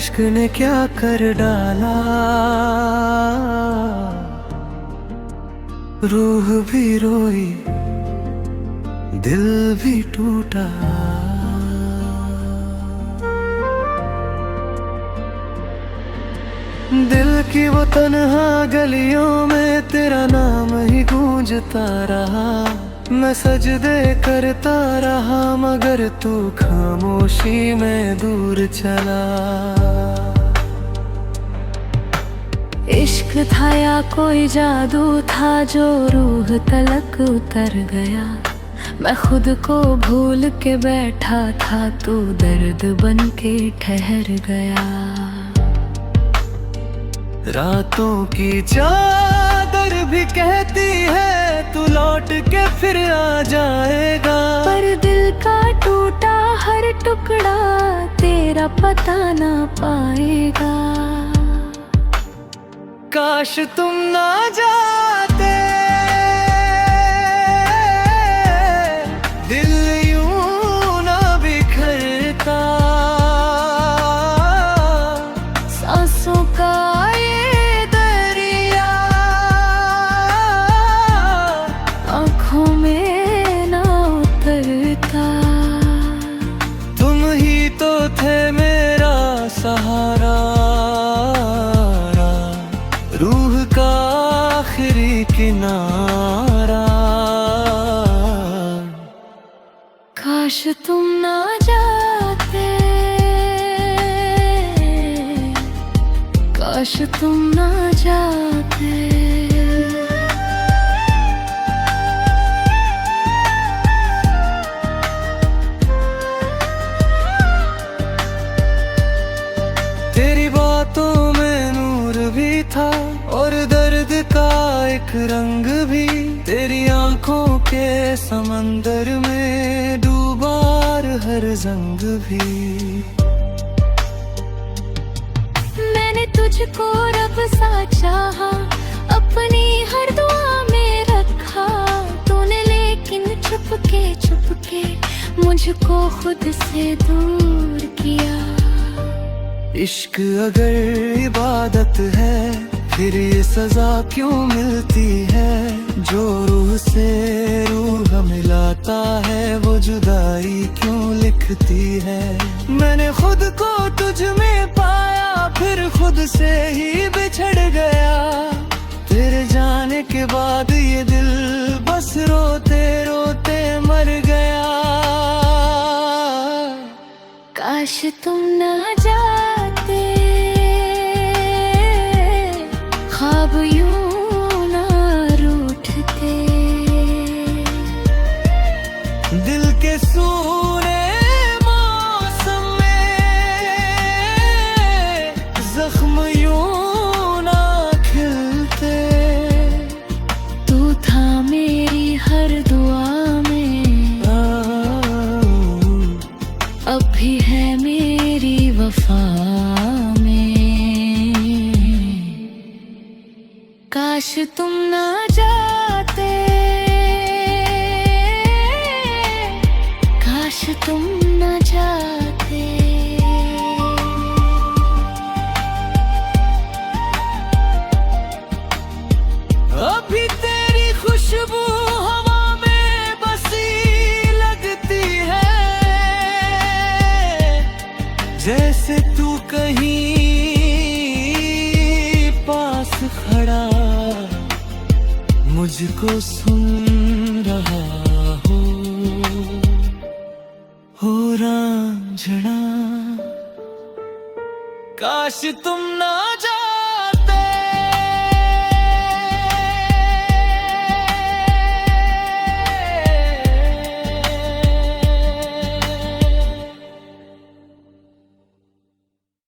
इश्क ने क्या कर डाला, रूह भी रोई दिल भी टूटा। दिल की वो तन्हा गलियों में तेरा नाम ही गूंजता रहा। मैं सजदे करता रहा मगर तू खामोशी में दूर चला। इश्क था या कोई जादू था जो रूह तलक उतर गया। मैं खुद को भूल के बैठा था, तू दर्द बन के ठहर गया। रातों की चादर भी कहती है तू लौट के फिर आ जाएगा, पर दिल का टूटा हर टुकड़ा तेरा पता ना पाएगा। काश तुम ना जाते, दिल यूं ना बिखरता। सांसों का ये दरिया आँखों में ना उतरता। तुम ही तो थे मेरा सहारा, रूह का आखिरी किनारा। काश तुम ना जाते, काश तुम ना जाते। तेरी बातों में नूर भी था और दर्द का एक रंग भी। तेरी आंखों के समंदर में डूबा हर जंग भी। मैंने तुझको रब सा चाहा, अपनी हर दुआ में रखा। तूने लेकिन चुपके मुझको खुद से दूर किया। इश्क अगर इबादत है फिर ये सजा क्यों मिलती है। जो रूह से रूह मिलाता है वो जुदाई क्यों लिखती है। मैंने खुद को तुझ में पाया फिर खुद से ही बिछड़ गया। तेरे जाने के बाद ये दिल बस रोते रोते मर गया। काश तुम ना जाते, ख्वाब यूं ना रूठते। दिल के सूने मौसम में जख्म यूं ना खिलते। तू था मेरी हर दुआ में, अब भी है मेरी वफा में। काश तुम ना जाते, काश तुम ना जाते। अभी तेरी खुशबू हवा में बसी लगती है। जैसे तू कहीं पास खड़ा मुझको सुन रहा हो रांझना। काश तुम